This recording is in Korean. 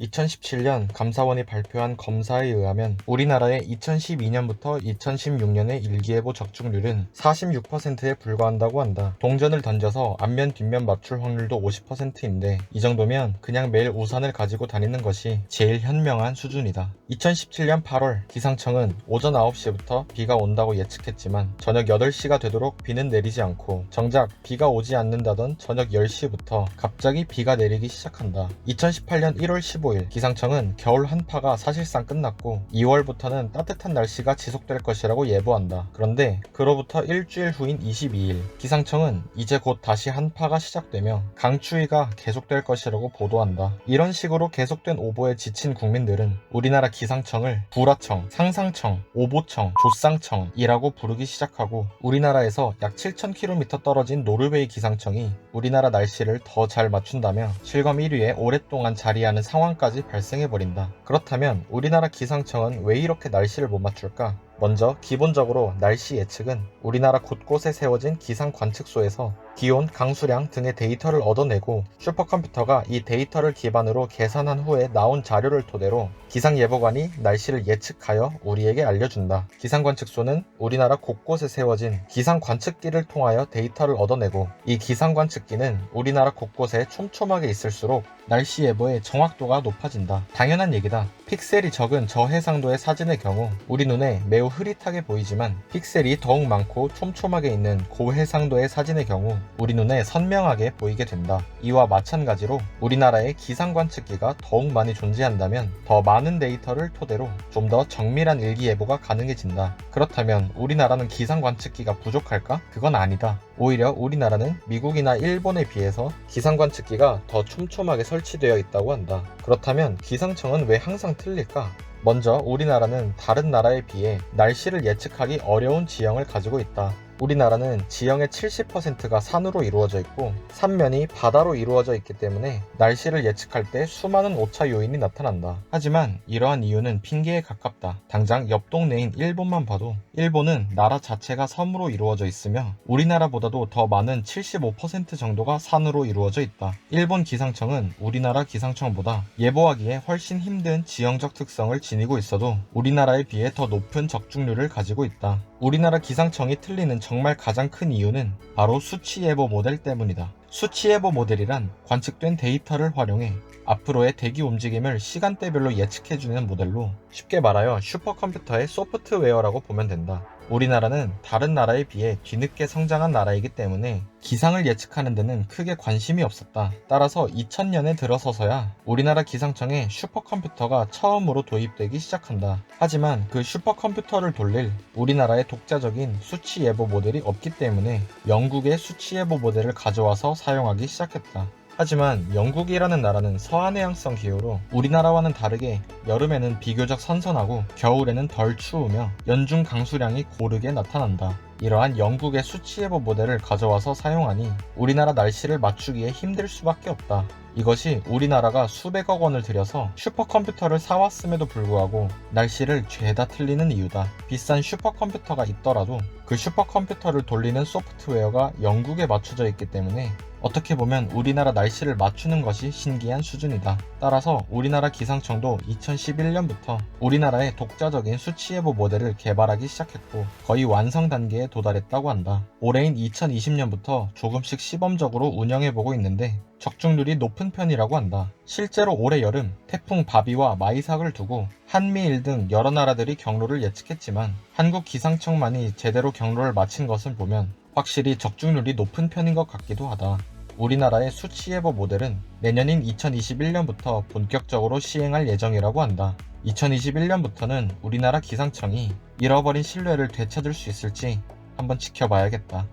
2017년 감사원이 발표한 검사에 의하면 우리나라의 2012년부터 2016년의 일기예보 적중률은 46%에 불과한다고 한다. 동전을 던져서 앞면 뒷면 맞출 확률도 50%인데 이 정도면 그냥 매일 우산을 가지고 다니는 것이 제일 현명한 수준이다. 2017년 8월 기상청은 오전 9시부터 비가 온다고 예측했지만 저녁 8시가 되도록 비는 내리지 않고 정작 비가 오지 않는다던 저녁 10시부터 갑자기 비가 내리기 시작한다. 2018년 1월 15일 기상청은 겨울 한파가 사실상 끝났고 2월부터는 따뜻한 날씨가 지속될 것이라고 예보한다. 그런데 그로부터 일주일 후인 22일 기상청은 이제 곧 다시 한파가 시작되며 강추위가 계속될 것이라고 보도한다. 이런 식으로 계속된 오보에 지친 국민들은 우리나라 기상청을 불화청, 상상청, 오보청, 조쌍청이라고 부르기 시작하고 우리나라에서 약 7,000km 떨어진 노르웨이 기상청이 우리나라 날씨를 더 잘 맞춘다며 실검 1위에 오랫동안 자리하는 상황까지 발생해버린다. 그렇다면 우리나라 기상청은 왜 이렇게 날씨를 못 맞출까? 먼저 기본적으로 날씨 예측은 우리나라 곳곳에 세워진 기상 관측소에서 기온, 강수량 등의 데이터를 얻어내고 슈퍼컴퓨터가 이 데이터를 기반으로 계산한 후에 나온 자료를 토대로 기상예보관이 날씨를 예측하여 우리에게 알려준다. 기상관측소는 우리나라 곳곳에 세워진 기상관측기를 통하여 데이터를 얻어내고 이 기상관측기는 우리나라 곳곳에 촘촘하게 있을수록 날씨 예보의 정확도가 높아진다. 당연한 얘기다. 픽셀이 적은 저해상도의 사진의 경우 우리 눈에 매우 흐릿하게 보이지만 픽셀이 더욱 많고 촘촘하게 있는 고해상도의 사진의 경우 우리 눈에 선명하게 보이게 된다. 이와 마찬가지로 우리나라의 기상관측기가 더욱 많이 존재한다면 더 많은 데이터를 토대로 좀 더 정밀한 일기예보가 가능해진다. 그렇다면 우리나라는 기상관측기가 부족할까? 그건 아니다. 오히려 우리나라는 미국이나 일본에 비해서 기상관측기가 더 촘촘하게 설치되어 있다고 한다. 그렇다면 기상청은 왜 항상 틀릴까? 먼저 우리나라는 다른 나라에 비해 날씨를 예측하기 어려운 지형을 가지고 있다. 우리나라는 지형의 70%가 산으로 이루어져 있고 산면이 바다로 이루어져 있기 때문에 날씨를 예측할 때 수많은 오차 요인이 나타난다. 하지만 이러한 이유는 핑계에 가깝다. 당장 옆 동네인 일본만 봐도 일본은 나라 자체가 섬으로 이루어져 있으며 우리나라보다도 더 많은 75% 정도가 산으로 이루어져 있다. 일본 기상청은 우리나라 기상청보다 예보하기에 훨씬 힘든 지형적 특성을 지니고 있어도 우리나라에 비해 더 높은 적중률을 가지고 있다. 우리나라 기상청이 틀리는 정말 가장 큰 이유는 바로 수치예보 모델 때문이다. 수치예보 모델이란 관측된 데이터를 활용해 앞으로의 대기 움직임을 시간대별로 예측해주는 모델로 쉽게 말하여 슈퍼컴퓨터의 소프트웨어라고 보면 된다. 우리나라는 다른 나라에 비해 뒤늦게 성장한 나라이기 때문에 기상을 예측하는 데는 크게 관심이 없었다. 따라서 2000년에 들어서서야 우리나라 기상청에 슈퍼컴퓨터가 처음으로 도입되기 시작한다. 하지만 그 슈퍼컴퓨터를 돌릴 우리나라의 독자적인 수치예보 모델이 없기 때문에 영국의 수치예보 모델을 가져와서 사용하기 시작했다. 하지만 영국이라는 나라는 서한해양성 기후로 우리나라와는 다르게 여름에는 비교적 선선하고 겨울에는 덜 추우며 연중 강수량이 고르게 나타난다. 이러한 영국의 수치예보 모델을 가져와서 사용하니 우리나라 날씨를 맞추기에 힘들 수밖에 없다. 이것이 우리나라가 수백억 원을 들여서 슈퍼컴퓨터를 사왔음에도 불구하고 날씨를 죄다 틀리는 이유다. 비싼 슈퍼컴퓨터가 있더라도 그 슈퍼컴퓨터를 돌리는 소프트웨어가 영국에 맞춰져 있기 때문에 어떻게 보면 우리나라 날씨를 맞추는 것이 신기한 수준이다. 따라서 우리나라 기상청도 2011년부터 우리나라의 독자적인 수치예보 모델을 개발하기 시작했고 거의 완성 단계에 도달했다고 한다. 올해인 2020년부터 조금씩 시범적으로 운영해보고 있는데 적중률이 높은 편이라고 한다. 실제로 올해 여름 태풍 바비와 마이삭을 두고 한미일 등 여러 나라들이 경로를 예측했지만 한국 기상청만이 제대로 경로를 마친 것을 보면 확실히 적중률이 높은 편인 것 같기도 하다. 우리나라의 수치예보 모델은 내년인 2021년부터 본격적으로 시행할 예정이라고 한다. 2021년부터는 우리나라 기상청이 잃어버린 신뢰를 되찾을 수 있을지 한번 지켜봐야겠다.